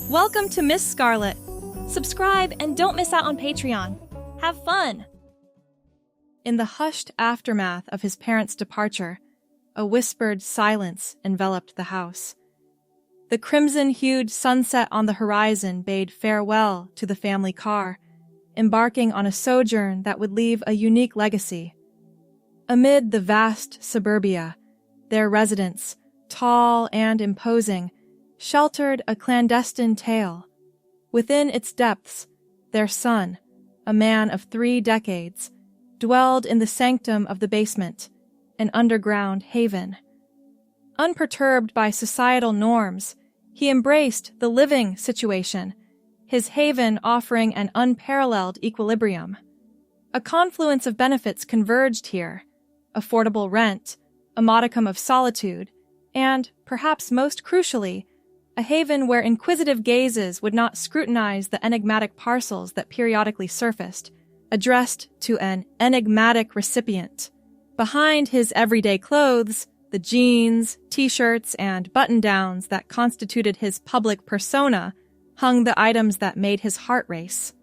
Welcome to Miss Scarlett. Subscribe and don't miss out on Patreon. Have fun! In the hushed aftermath of his parents' departure, a whispered silence enveloped the house. The crimson-hued sunset on the horizon bade farewell to the family car, embarking on a sojourn that would leave a unique legacy. Amid the vast suburbia, their residence, tall and imposing, sheltered a clandestine tale. Within its depths, their son, a man of 3 decades, dwelled in the sanctum of the basement, an underground haven. Unperturbed by societal norms, he embraced the living situation, his haven offering an unparalleled equilibrium. A confluence of benefits converged here: affordable rent, a modicum of solitude, and, perhaps most crucially, a haven where inquisitive gazes would not scrutinize the enigmatic parcels that periodically surfaced, addressed to an enigmatic recipient. Behind his everyday clothes, the jeans, t-shirts, and button-downs that constituted his public persona, hung the items that made his heart race.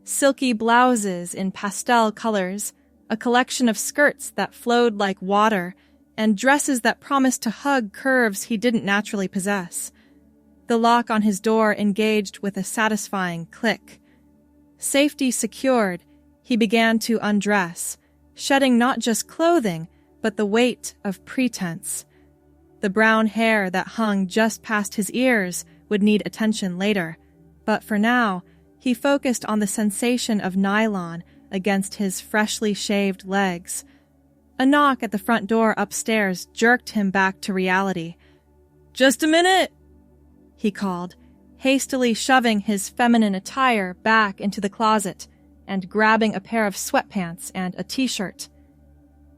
Silky blouses in pastel colors, a collection of skirts that flowed like water, and dresses that promised to hug curves he didn't naturally possess. The lock on his door engaged with a satisfying click. Safety secured, he began to undress, shedding not just clothing, but the weight of pretense. The brown hair that hung just past his ears would need attention later, but for now, he focused on the sensation of nylon against his freshly shaved legs. A knock at the front door upstairs jerked him back to reality. "Just a minute!" he called, hastily shoving his feminine attire back into the closet and grabbing a pair of sweatpants and a t-shirt.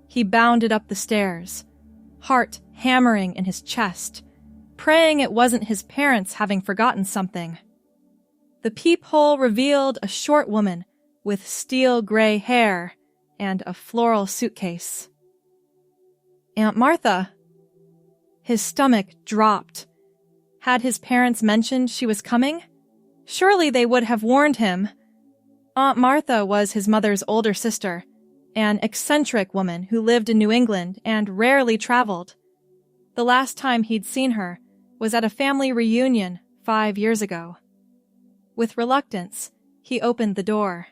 He bounded up the stairs, heart hammering in his chest, praying it wasn't his parents having forgotten something. The peephole revealed a short woman with steel gray hair and a floral suitcase. "Aunt Martha." His stomach dropped. Had his parents mentioned she was coming? Surely they would have warned him. Aunt Martha was his mother's older sister, an eccentric woman who lived in New England and rarely traveled. The last time he'd seen her was at a family reunion 5 years ago. With reluctance, he opened the door.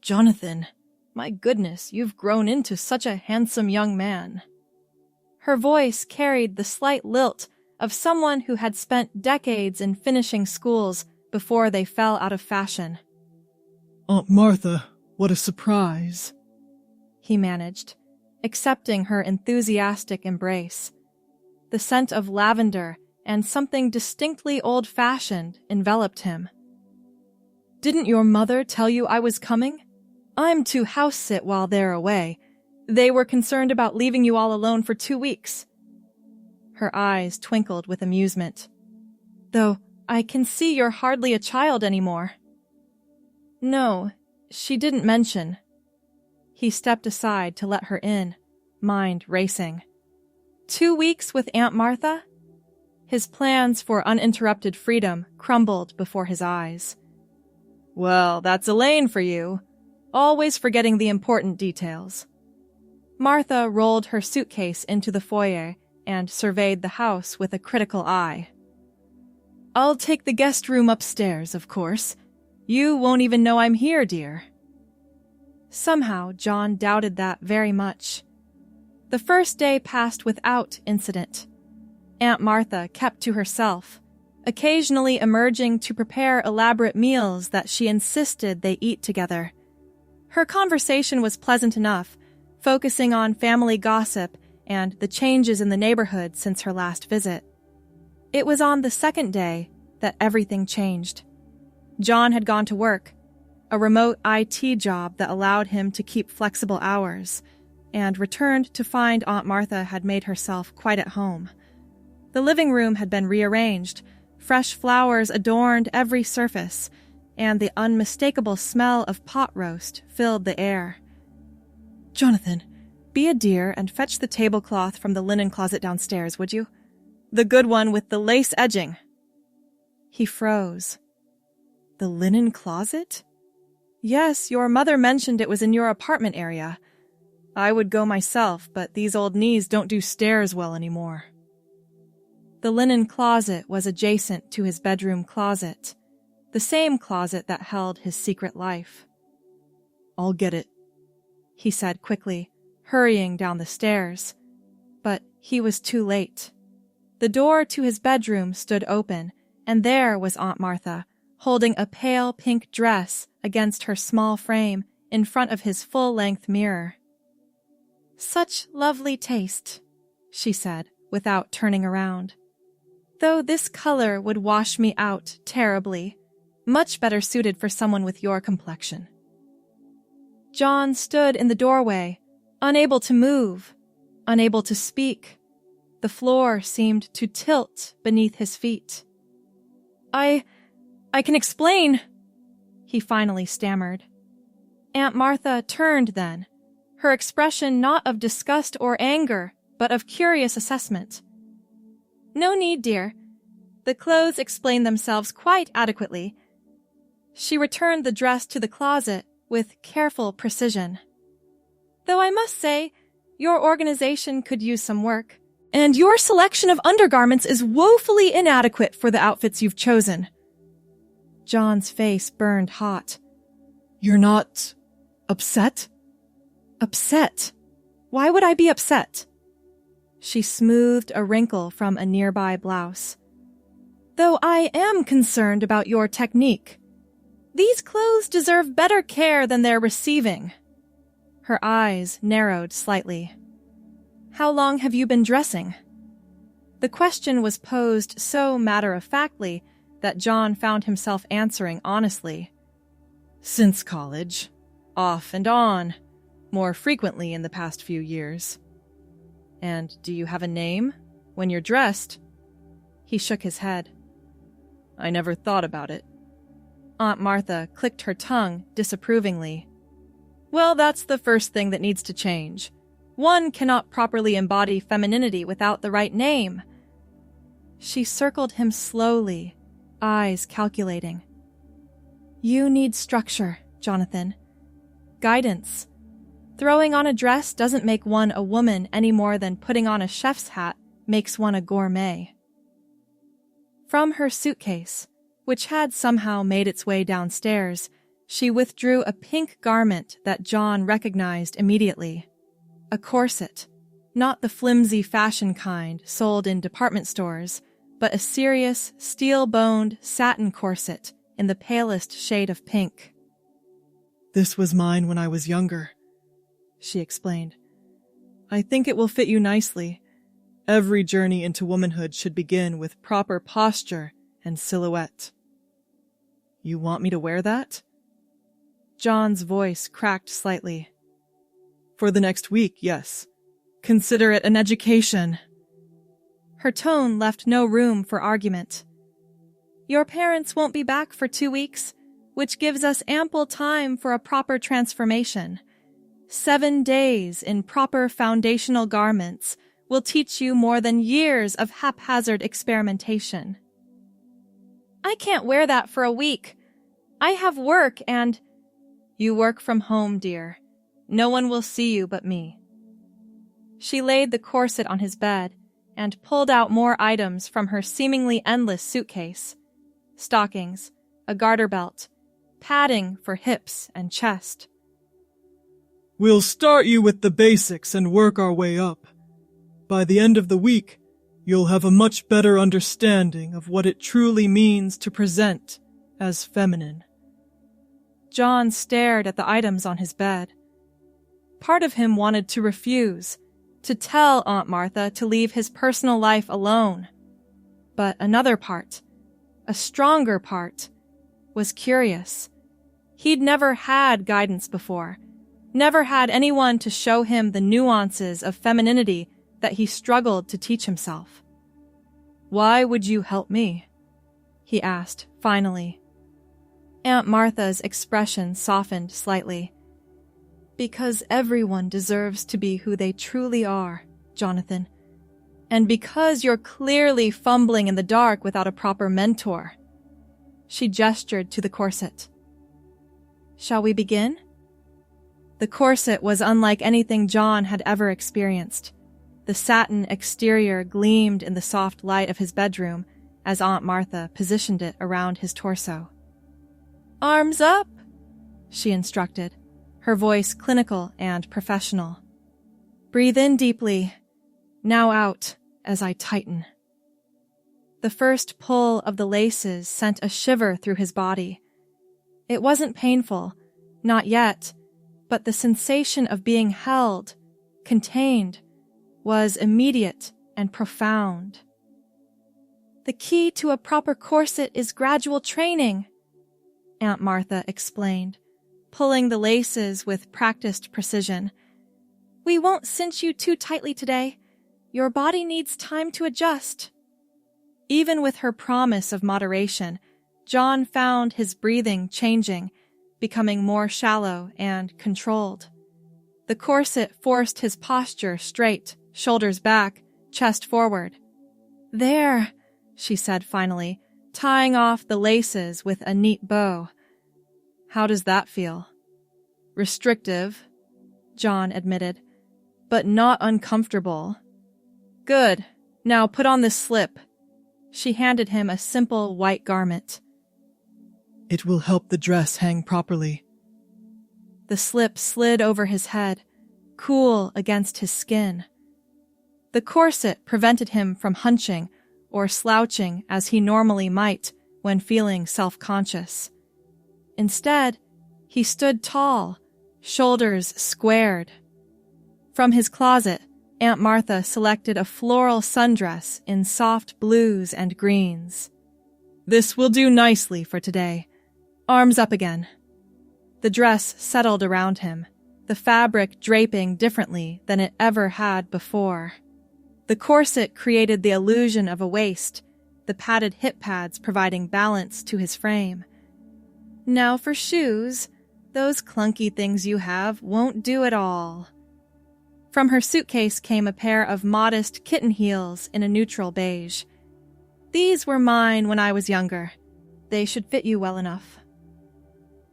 "Jonathan, my goodness, you've grown into such a handsome young man." Her voice carried the slight lilt of someone who had spent decades in finishing schools before they fell out of fashion. "Aunt Martha, what a surprise," he managed, accepting her enthusiastic embrace. The scent of lavender and something distinctly old-fashioned enveloped him. "Didn't your mother tell you I was coming? I'm to house-sit while they're away. They were concerned about leaving you all alone for 2 weeks. Her eyes twinkled with amusement. "Though I can see you're hardly a child anymore." "No, she didn't mention." He stepped aside to let her in, mind racing. 2 weeks with Aunt Martha? His plans for uninterrupted freedom crumbled before his eyes. "Well, that's Elaine for you. Always forgetting the important details." Martha rolled her suitcase into the foyer and surveyed the house with a critical eye. "I'll take the guest room upstairs, of course. You won't even know I'm here, dear." Somehow, John doubted that very much. The first day passed without incident. Aunt Martha kept to herself, occasionally emerging to prepare elaborate meals that she insisted they eat together. Her conversation was pleasant enough, focusing on family gossip and the changes in the neighborhood since her last visit. It was on the second day that everything changed. John had gone to work, a remote IT job that allowed him to keep flexible hours, and returned to find Aunt Martha had made herself quite at home. The living room had been rearranged, fresh flowers adorned every surface, and the unmistakable smell of pot roast filled the air. "Jonathan, be a dear and fetch the tablecloth from the linen closet downstairs, would you? The good one with the lace edging." He froze. The linen closet? Yes, your mother mentioned it was in your apartment area. I would go myself, but these old knees don't do stairs well anymore. The linen closet was adjacent to his bedroom closet, the same closet that held his secret life. I'll get it, he said quickly, hurrying down the stairs. But he was too late. The door to his bedroom stood open, and there was Aunt Martha, holding a pale pink dress against her small frame in front of his full-length mirror. Such lovely taste, she said, without turning around. Though this color would wash me out terribly, much better suited for someone with your complexion. John stood in the doorway, unable to move, unable to speak. The floor seemed to tilt beneath his feet. I can explain, he finally stammered. Aunt Martha turned then, her expression not of disgust or anger, but of curious assessment. No need, dear. The clothes explain themselves quite adequately. She returned the dress to the closet with careful precision. Though I must say, your organization could use some work, and your selection of undergarments is woefully inadequate for the outfits you've chosen. John's face burned hot. You're not upset? Upset? Why would I be upset? She smoothed a wrinkle from a nearby blouse. Though I am concerned about your technique. These clothes deserve better care than they're receiving. Her eyes narrowed slightly. How long have you been dressing? The question was posed so matter-of-factly that John found himself answering honestly. Since college. Off and on. More frequently in the past few years. And do you have a name when you're dressed? He shook his head. I never thought about it. Aunt Martha clicked her tongue disapprovingly. Well, that's the first thing that needs to change. One cannot properly embody femininity without the right name. She circled him slowly, eyes calculating. You need structure, Jonathan. Guidance. Throwing on a dress doesn't make one a woman any more than putting on a chef's hat makes one a gourmet. From her suitcase, which had somehow made its way downstairs, she withdrew a pink garment that John recognized immediately. A corset, not the flimsy fashion kind sold in department stores, but a serious, steel-boned satin corset in the palest shade of pink. This was mine when I was younger, she explained. I think it will fit you nicely. Every journey into womanhood should begin with proper posture and silhouette. You want me to wear that? John's voice cracked slightly. For the next week, yes. Consider it an education. Her tone left no room for argument. Your parents won't be back for 2 weeks, which gives us ample time for a proper transformation. 7 days in proper foundational garments will teach you more than years of haphazard experimentation. I can't wear that for a week. I have work and... You work from home, dear. No one will see you but me. She laid the corset on his bed and pulled out more items from her seemingly endless suitcase. Stockings, a garter belt, padding for hips and chest. We'll start you with the basics and work our way up. By the end of the week, you'll have a much better understanding of what it truly means to present as feminine. John stared at the items on his bed. Part of him wanted to refuse, to tell Aunt Martha to leave his personal life alone. But another part, a stronger part, was curious. He'd never had guidance before, never had anyone to show him the nuances of femininity that he struggled to teach himself. Why would you help me? He asked, finally. Aunt Martha's expression softened slightly. Because everyone deserves to be who they truly are, Jonathan. And because you're clearly fumbling in the dark without a proper mentor. She gestured to the corset. Shall we begin? The corset was unlike anything John had ever experienced. The satin exterior gleamed in the soft light of his bedroom as Aunt Martha positioned it around his torso. Arms up, she instructed, her voice clinical and professional. Breathe in deeply. Now out as I tighten. The first pull of the laces sent a shiver through his body. It wasn't painful, not yet, but the sensation of being held, contained, was immediate and profound. The key to a proper corset is gradual training, Aunt Martha explained, pulling the laces with practiced precision. We won't cinch you too tightly today. Your body needs time to adjust. Even with her promise of moderation, John found his breathing changing, becoming more shallow and controlled. The corset forced his posture straight, shoulders back, chest forward. There, she said finally, tying off the laces with a neat bow. How does that feel? Restrictive, John admitted, but not uncomfortable. Good. Now put on this slip. She handed him a simple white garment. It will help the dress hang properly. The slip slid over his head, cool against his skin. The corset prevented him from hunching or slouching as he normally might when feeling self-conscious. Instead, he stood tall, shoulders squared. From his closet, Aunt Martha selected a floral sundress in soft blues and greens. This will do nicely for today. Arms up again. The dress settled around him, the fabric draping differently than it ever had before. The corset created the illusion of a waist, the padded hip pads providing balance to his frame. Now for shoes, those clunky things you have won't do at all. From her suitcase came a pair of modest kitten heels in a neutral beige. These were mine when I was younger. They should fit you well enough.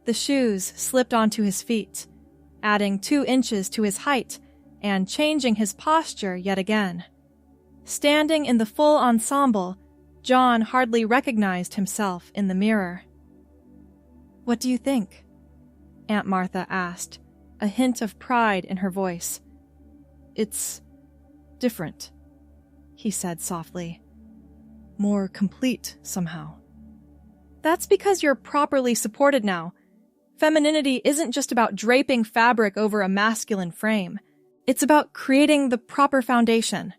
The shoes slipped onto his feet, adding 2 inches to his height and changing his posture yet again. Standing in the full ensemble, John hardly recognized himself in the mirror. What do you think? Aunt Martha asked, a hint of pride in her voice. It's different, he said softly. More complete, somehow. That's because you're properly supported now. Femininity isn't just about draping fabric over a masculine frame. It's about creating the proper foundation.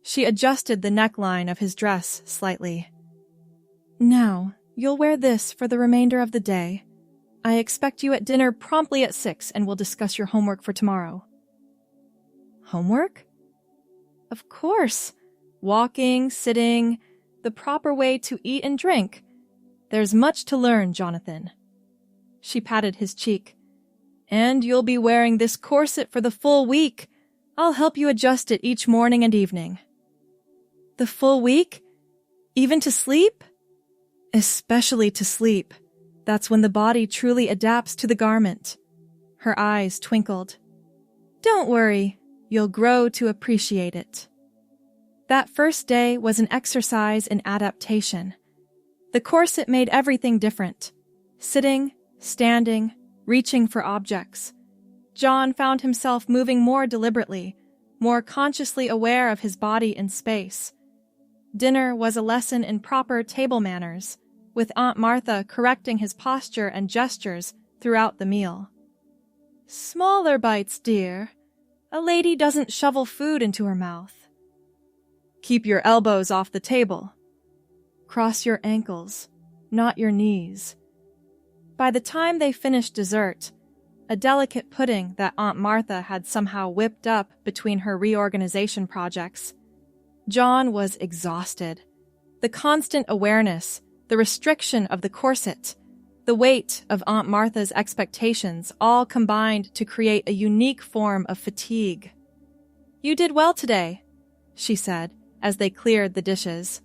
She adjusted the neckline of his dress slightly. Now, you'll wear this for the remainder of the day. I expect you at dinner promptly at 6 and we'll discuss your homework for tomorrow. Homework? Of course. Walking, sitting, the proper way to eat and drink. There's much to learn, Jonathan. She patted his cheek. And you'll be wearing this corset for the full week. I'll help you adjust it each morning and evening. The full week? Even to sleep? Especially to sleep. That's when the body truly adapts to the garment. Her eyes twinkled. Don't worry. You'll grow to appreciate it. That first day was an exercise in adaptation. The corset made everything different. Sitting, standing, reaching for objects. John found himself moving more deliberately, more consciously aware of his body in space. Dinner was a lesson in proper table manners, with Aunt Martha correcting his posture and gestures throughout the meal. Smaller bites, dear. A lady doesn't shovel food into her mouth. Keep your elbows off the table. Cross your ankles, not your knees. By the time they finished dessert, a delicate pudding that Aunt Martha had somehow whipped up between her reorganization projects, John was exhausted. The constant awareness, the restriction of the corset, the weight of Aunt Martha's expectations all combined to create a unique form of fatigue. You did well today, she said, as they cleared the dishes.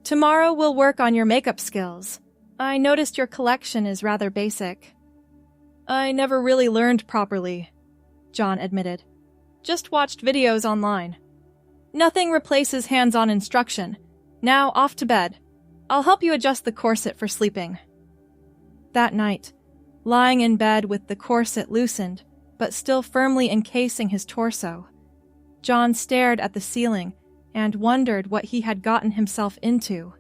Tomorrow we'll work on your makeup skills. I noticed your collection is rather basic. I never really learned properly, John admitted. Just watched videos online. Nothing replaces hands-on instruction. Now off to bed. I'll help you adjust the corset for sleeping. That night, lying in bed with the corset loosened, but still firmly encasing his torso, John stared at the ceiling and wondered what he had gotten himself into.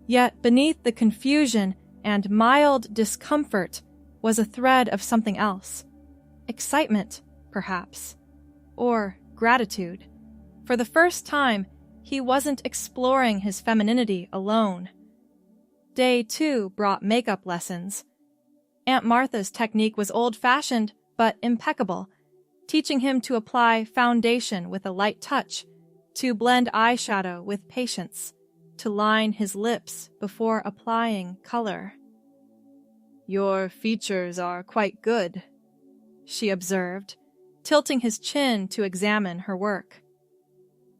Yet beneath the confusion and mild discomfort was a thread of something else. Excitement, perhaps. Or gratitude. For the first time, he wasn't exploring his femininity alone. Day 2 brought makeup lessons. Aunt Martha's technique was old-fashioned but impeccable, teaching him to apply foundation with a light touch, to blend eyeshadow with patience, to line his lips before applying color. "Your features are quite good," she observed, tilting his chin to examine her work.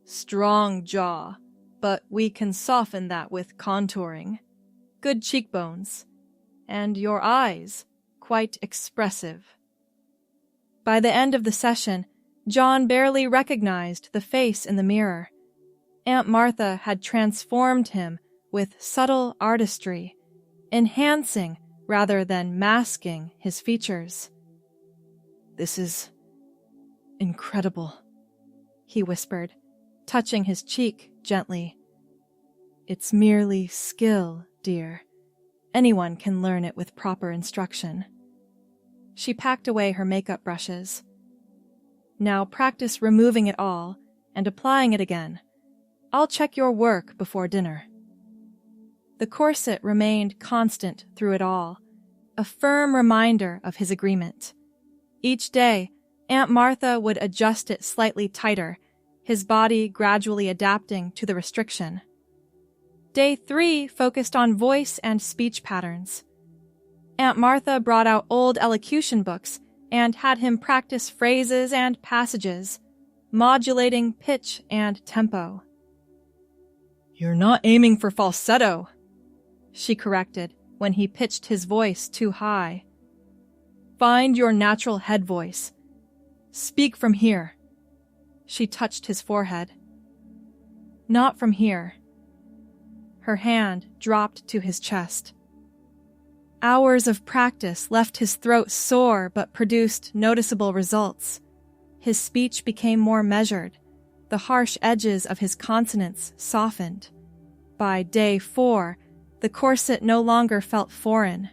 "Strong jaw, but we can soften that with contouring. Good cheekbones. And your eyes, quite expressive." By the end of the session, John barely recognized the face in the mirror. Aunt Martha had transformed him with subtle artistry, enhancing rather than masking his features. "This is incredible," he whispered, touching his cheek gently. "It's merely skill, dear. Anyone can learn it with proper instruction." She packed away her makeup brushes. "Now practice removing it all and applying it again. I'll check your work before dinner." The corset remained constant through it all, a firm reminder of his agreement. Each day, Aunt Martha would adjust it slightly tighter, his body gradually adapting to the restriction. Day 3 focused on voice and speech patterns. Aunt Martha brought out old elocution books and had him practice phrases and passages, modulating pitch and tempo. "You're not aiming for falsetto," she corrected when he pitched his voice too high. "Find your natural head voice. Speak from here." She touched his forehead. "Not from here." Her hand dropped to his chest. Hours of practice left his throat sore but produced noticeable results. His speech became more measured. The harsh edges of his consonants softened. By day 4, the corset no longer felt foreign.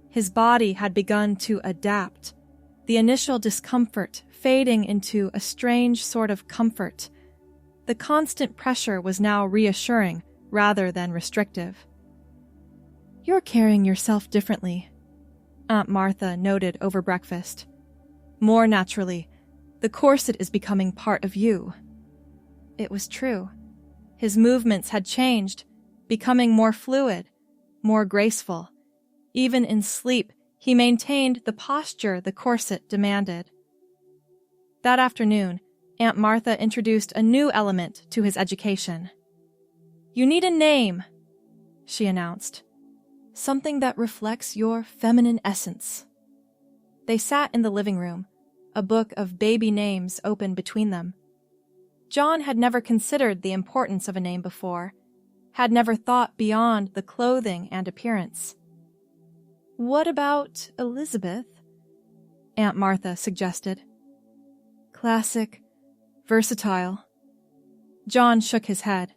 His body had begun to adapt, the initial discomfort fading into a strange sort of comfort. The constant pressure was now reassuring rather than restrictive. "You're carrying yourself differently," Aunt Martha noted over breakfast. "More naturally. The corset is becoming part of you." It was true. His movements had changed, becoming more fluid, more graceful. Even in sleep, he maintained the posture the corset demanded. That afternoon, Aunt Martha introduced a new element to his education. "You need a name," she announced. "Something that reflects your feminine essence." They sat in the living room, a book of baby names open between them. John had never considered the importance of a name before, had never thought beyond the clothing and appearance. "What about Elizabeth?" Aunt Martha suggested. "Classic, versatile." John shook his head.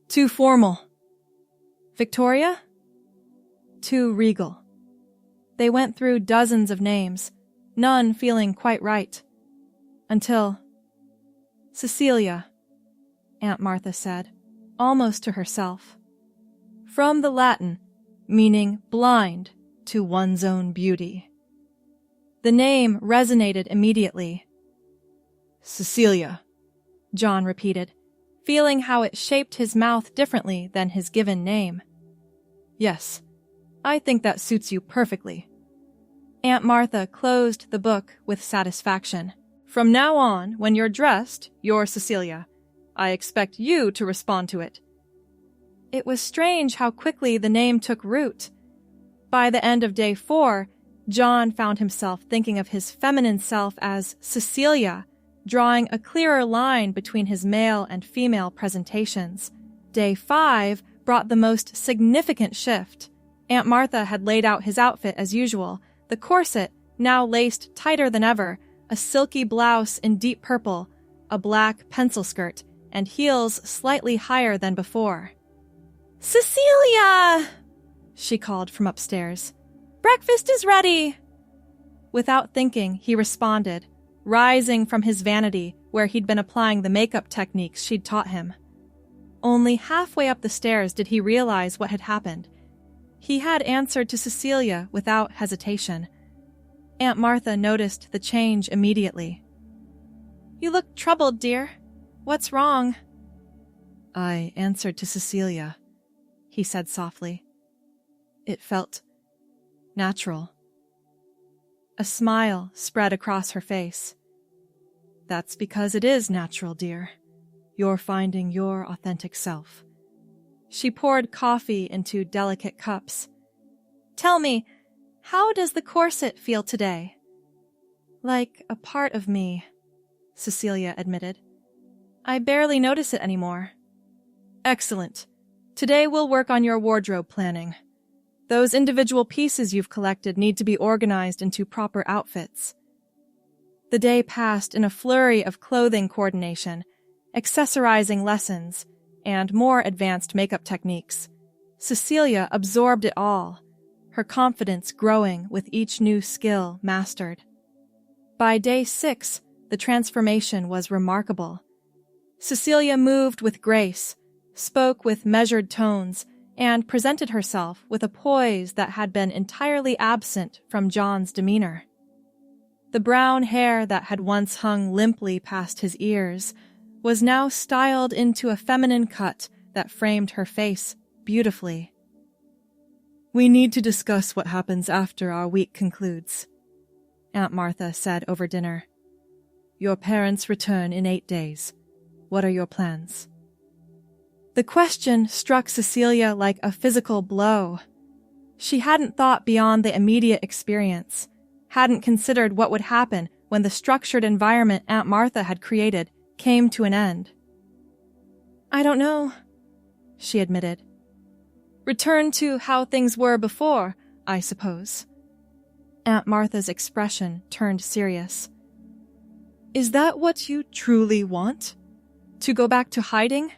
"Too formal." "Victoria?" "Too regal." They went through dozens of names, none feeling quite right. Until... "Cecilia," Aunt Martha said, almost to herself. "From the Latin, meaning blind to one's own beauty." The name resonated immediately. "Cecilia," John repeated, feeling how it shaped his mouth differently than his given name. "Yes, I think that suits you perfectly." Aunt Martha closed the book with satisfaction. "From now on, when you're dressed, you're Cecilia. I expect you to respond to it." It was strange how quickly the name took root. By the end of day 4, John found himself thinking of his feminine self as Cecilia, drawing a clearer line between his male and female presentations. Day 5 brought the most significant shift. Aunt Martha had laid out his outfit as usual, the corset now laced tighter than ever, a silky blouse in deep purple, a black pencil skirt, and heels slightly higher than before. "Cecilia!" she called from upstairs. "Breakfast is ready!" Without thinking, he responded, rising from his vanity where he'd been applying the makeup techniques she'd taught him. Only halfway up the stairs did he realize what had happened. He had answered to Cecilia without hesitation. Aunt Martha noticed the change immediately. "You look troubled, dear. What's wrong?" "I answered to Cecilia," he said softly. It felt natural. A smile spread across her face. "That's because it is natural, dear. You're finding your authentic self." She poured coffee into delicate cups. "Tell me, how does the corset feel today?" "Like a part of me," Cecilia admitted. "I barely notice it anymore." "Excellent. Today we'll work on your wardrobe planning. Those individual pieces you've collected need to be organized into proper outfits." The day passed in a flurry of clothing coordination, accessorizing lessons, and more advanced makeup techniques. Cecilia absorbed it all, her confidence growing with each new skill mastered. By day 6, the transformation was remarkable. Cecilia moved with grace, spoke with measured tones, and presented herself with a poise that had been entirely absent from John's demeanor. The brown hair that had once hung limply past his ears was now styled into a feminine cut that framed her face beautifully. "We need to discuss what happens after our week concludes," Aunt Martha said over dinner. "Your parents return in 8 days. What are your plans?" The question struck Cecilia like a physical blow. She hadn't thought beyond the immediate experience, hadn't considered what would happen when the structured environment Aunt Martha had created came to an end. "I don't know," she admitted. "Return to how things were before, I suppose." Aunt Martha's expression turned serious. "Is that what you truly want? To go back to hiding?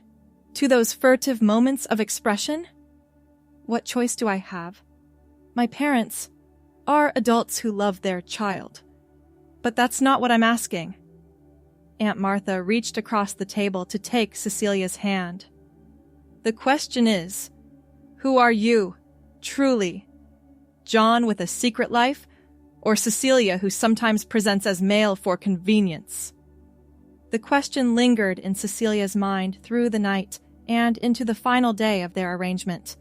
To those furtive moments of expression? What choice do I have? My parents are adults who love their child. But that's not what I'm asking." Aunt Martha reached across the table to take Cecilia's hand. "The question is, who are you, truly? John with a secret life, or Cecilia who sometimes presents as male for convenience?" The question lingered in Cecilia's mind through the night and into the final day of their arrangement.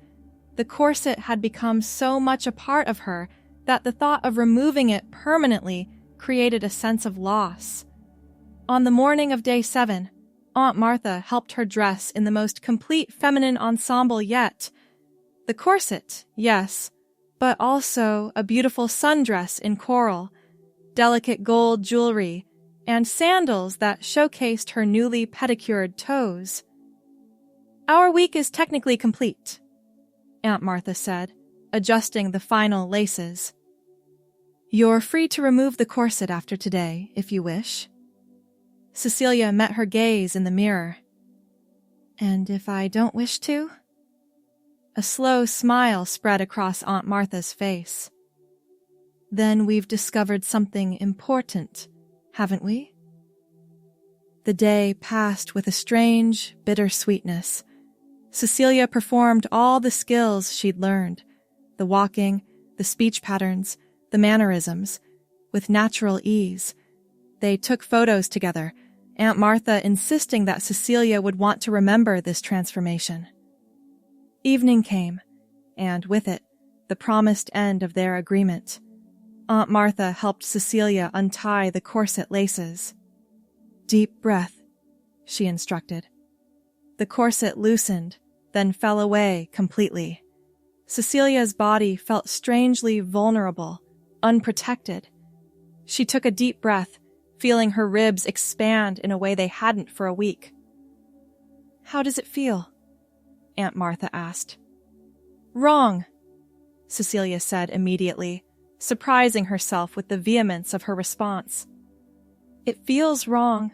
The corset had become so much a part of her that the thought of removing it permanently created a sense of loss. On the morning of day 7, Aunt Martha helped her dress in the most complete feminine ensemble yet. The corset, yes, but also a beautiful sundress in coral, delicate gold jewelry, and sandals that showcased her newly pedicured toes. "Our week is technically complete," Aunt Martha said, adjusting the final laces. "You're free to remove the corset after today, if you wish." Cecilia met her gaze in the mirror. "And if I don't wish to?" A slow smile spread across Aunt Martha's face. "Then we've discovered something important, haven't we?" The day passed with a strange, bitter sweetness. Cecilia performed all the skills she'd learned, the walking, the speech patterns, the mannerisms, with natural ease. They took photos together, Aunt Martha insisting that Cecilia would want to remember this transformation. Evening came, and with it, the promised end of their agreement. Aunt Martha helped Cecilia untie the corset laces. "Deep breath," she instructed. The corset loosened, then fell away completely. Cecilia's body felt strangely vulnerable, unprotected. She took a deep breath, feeling her ribs expand in a way they hadn't for a week. "How does it feel?" Aunt Martha asked. "Wrong," Cecilia said immediately, surprising herself with the vehemence of her response. "It feels wrong."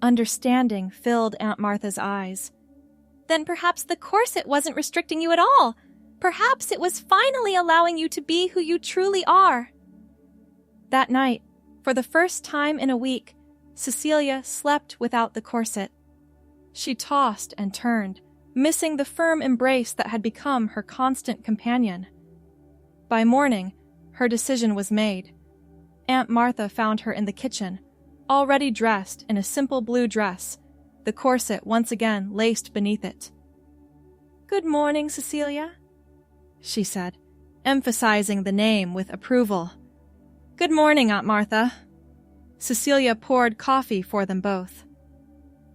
Understanding filled Aunt Martha's eyes. "Then perhaps the corset wasn't restricting you at all. Perhaps it was finally allowing you to be who you truly are." That night, for the first time in a week, Cecilia slept without the corset. She tossed and turned, missing the firm embrace that had become her constant companion. By morning, her decision was made. Aunt Martha found her in the kitchen, already dressed in a simple blue dress, the corset once again laced beneath it. "Good morning, Cecilia," she said, emphasizing the name with approval. "Good morning, Aunt Martha." Cecilia poured coffee for them both.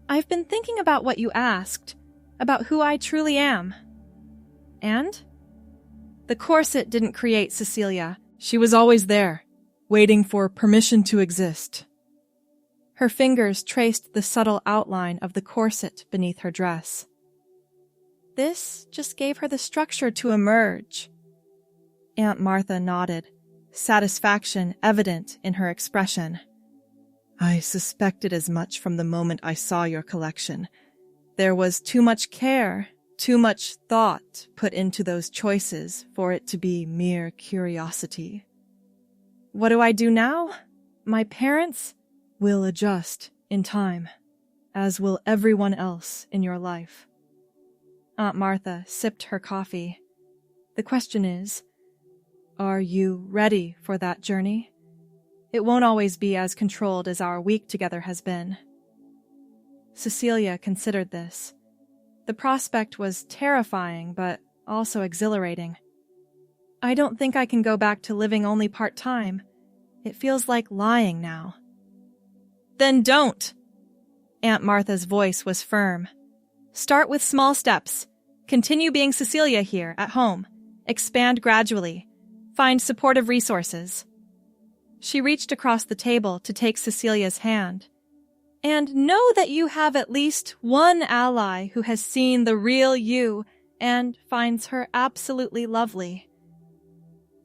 "I've been thinking about what you asked, about who I truly am." "And?" The corset didn't create Cecilia. She was always there, waiting for permission to exist. Her fingers traced the subtle outline of the corset beneath her dress. "This just gave her the structure to emerge." Aunt Martha nodded, satisfaction evident in her expression. "I suspected as much from the moment I saw your collection. There was too much care, too much thought put into those choices for it to be mere curiosity." "What do I do now? My parents will adjust in time, as will everyone else in your life." Aunt Martha sipped her coffee. "The question is, are you ready for that journey? It won't always be as controlled as our week together has been." Cecilia considered this. The prospect was terrifying, but also exhilarating. "I don't think I can go back to living only part-time. It feels like lying now." "Then don't!" Aunt Martha's voice was firm. "Start with small steps. Continue being Cecilia here, at home. Expand gradually. Find supportive resources." She reached across the table to take Cecilia's hand. "And know that you have at least one ally who has seen the real you and finds her absolutely lovely."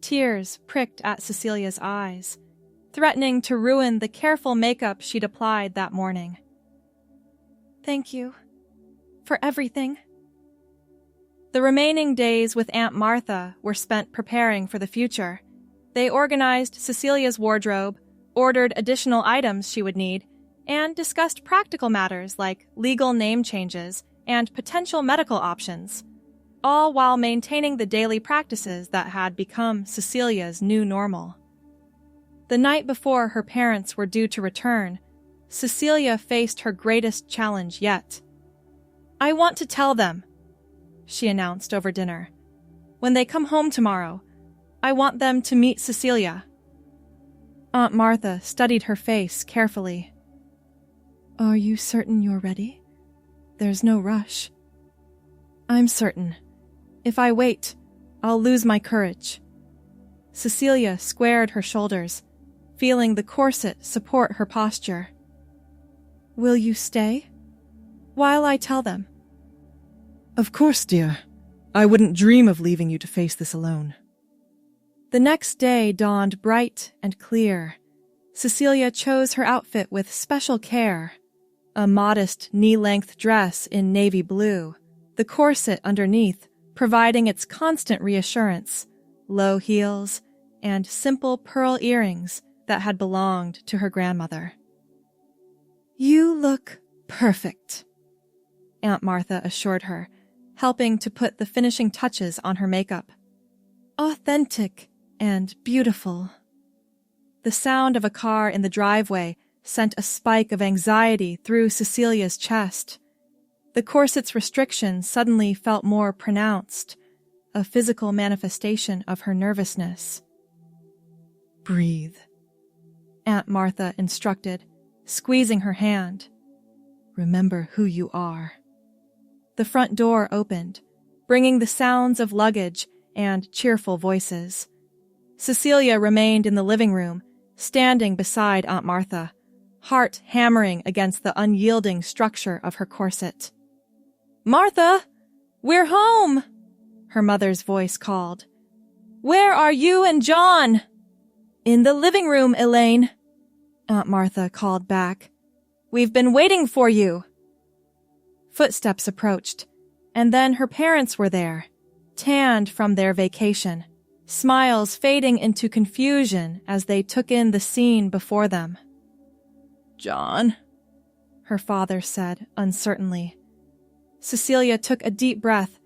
Tears pricked at Cecilia's eyes, threatening to ruin the careful makeup she'd applied that morning. "Thank you for everything." The remaining days with Aunt Martha were spent preparing for the future. They organized Cecilia's wardrobe, ordered additional items she would need, and discussed practical matters like legal name changes and potential medical options, all while maintaining the daily practices that had become Cecilia's new normal. The night before her parents were due to return, Cecilia faced her greatest challenge yet. "I want to tell them," she announced over dinner. "When they come home tomorrow, I want them to meet Cecilia." Aunt Martha studied her face carefully. "Are you certain you're ready? There's no rush." "I'm certain. If I wait, I'll lose my courage." Cecilia squared her shoulders, feeling the corset support her posture. "Will you stay? While I tell them?" "Of course, dear. I wouldn't dream of leaving you to face this alone." The next day dawned bright and clear. Cecilia chose her outfit with special care. A modest knee-length dress in navy blue, the corset underneath providing its constant reassurance, low heels, and simple pearl earrings that had belonged to her grandmother. "You look perfect," Aunt Martha assured her, helping to put the finishing touches on her makeup. "Authentic and beautiful." The sound of a car in the driveway sent a spike of anxiety through Cecilia's chest. The corset's restriction suddenly felt more pronounced, a physical manifestation of her nervousness. "Breathe," Aunt Martha instructed, squeezing her hand. "Remember who you are." The front door opened, bringing the sounds of luggage and cheerful voices. Cecilia remained in the living room, standing beside Aunt Martha, heart hammering against the unyielding structure of her corset. "Martha, we're home!" her mother's voice called. "Where are you and John?" "In the living room, Elaine," Aunt Martha called back. "We've been waiting for you." Footsteps approached, and then her parents were there, tanned from their vacation, smiles fading into confusion as they took in the scene before them. "John," her father said uncertainly. Cecilia took a deep breath,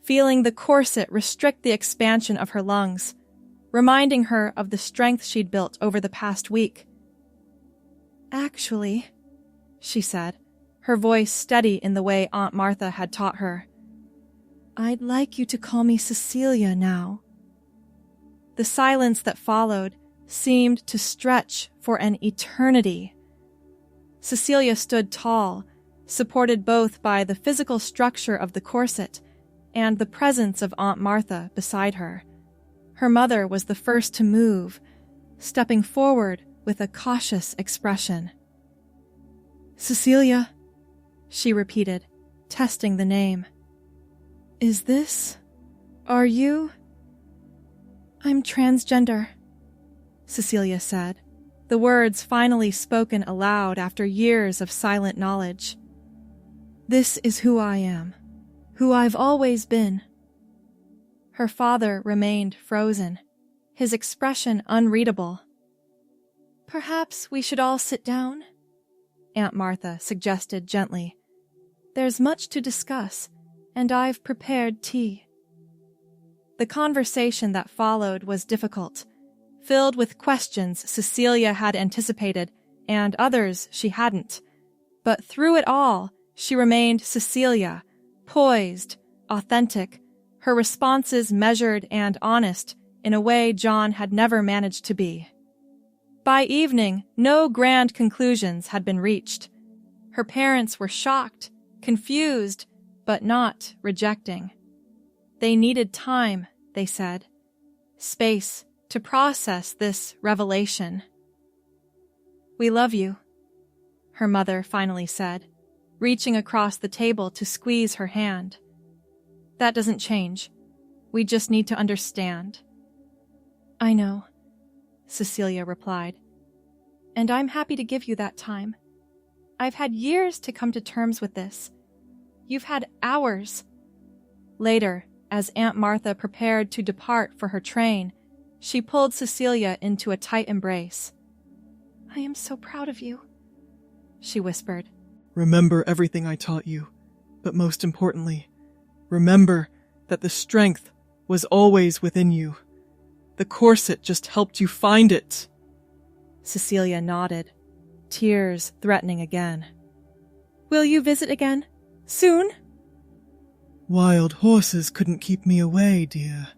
feeling the corset restrict the expansion of her lungs, reminding her of the strength she'd built over the past week. "Actually," she said, her voice steady in the way Aunt Martha had taught her, "I'd like you to call me Cecilia now." The silence that followed seemed to stretch for an eternity. Cecilia stood tall, supported both by the physical structure of the corset and the presence of Aunt Martha beside her. Her mother was the first to move, stepping forward with a cautious expression. "Cecilia," she repeated, testing the name. Are you? "I'm transgender," Cecilia said, the words finally spoken aloud after years of silent knowledge. "This is who I am, who I've always been." Her father remained frozen, his expression unreadable. "Perhaps we should all sit down," Aunt Martha suggested gently. "There's much to discuss, and I've prepared tea." The conversation that followed was difficult, filled with questions Cecilia had anticipated and others she hadn't. But through it all, she remained Cecilia, poised, authentic, her responses measured and honest in a way John had never managed to be. By evening, no grand conclusions had been reached. Her parents were shocked, confused, but not rejecting. They needed time, they said, space to process this revelation. "We love you," her mother finally said, reaching across the table to squeeze her hand. "That doesn't change. We just need to understand." "I know," Cecilia replied. "And I'm happy to give you that time. I've had years to come to terms with this. You've had hours." Later, as Aunt Martha prepared to depart for her train, she pulled Cecilia into a tight embrace. "I am so proud of you," she whispered. "Remember everything I taught you, but most importantly, remember that the strength was always within you. The corset just helped you find it." Cecilia nodded, tears threatening again. "Will you visit again? Soon?" "Wild horses couldn't keep me away, dear.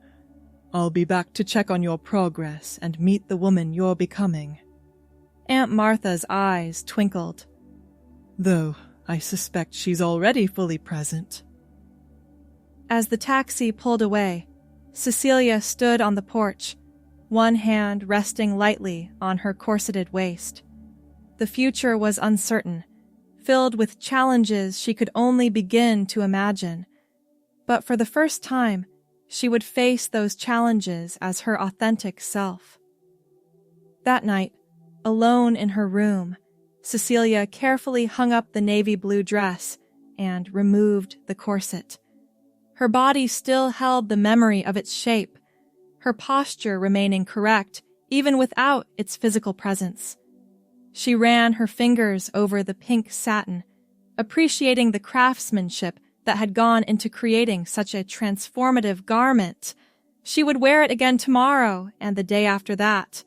I'll be back to check on your progress and meet the woman you're becoming." Aunt Martha's eyes twinkled. "Though I suspect she's already fully present." As the taxi pulled away, Cecilia stood on the porch, one hand resting lightly on her corseted waist. The future was uncertain, filled with challenges she could only begin to imagine. But for the first time, she would face those challenges as her authentic self. That night, alone in her room, Cecilia carefully hung up the navy blue dress and removed the corset. Her body still held the memory of its shape, her posture remaining correct even without its physical presence. She ran her fingers over the pink satin, appreciating the craftsmanship that had gone into creating such a transformative garment. She would wear it again tomorrow and the day after that,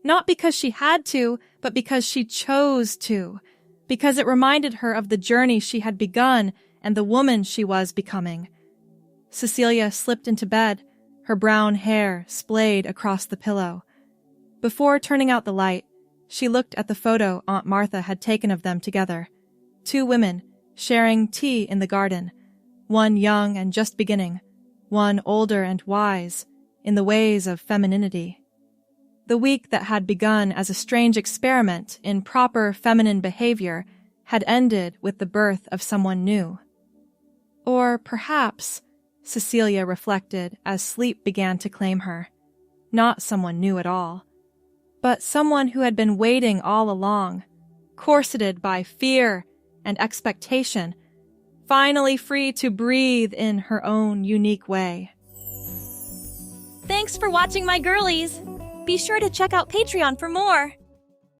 not because she had to, but because she chose to, because it reminded her of the journey she had begun and the woman she was becoming. Cecilia slipped into bed, her brown hair splayed across the pillow. Before turning out the light, she looked at the photo Aunt Martha had taken of them together, two women sharing tea in the garden, one young and just beginning, one older and wise in the ways of femininity. The week that had begun as a strange experiment in proper feminine behavior had ended with the birth of someone new. Or perhaps, Cecilia reflected as sleep began to claim her, not someone new at all, but someone who had been waiting all along, corseted by fear and expectation, finally free to breathe in her own unique way. Thanks for watching, my girlies! Be sure to check out Patreon for more!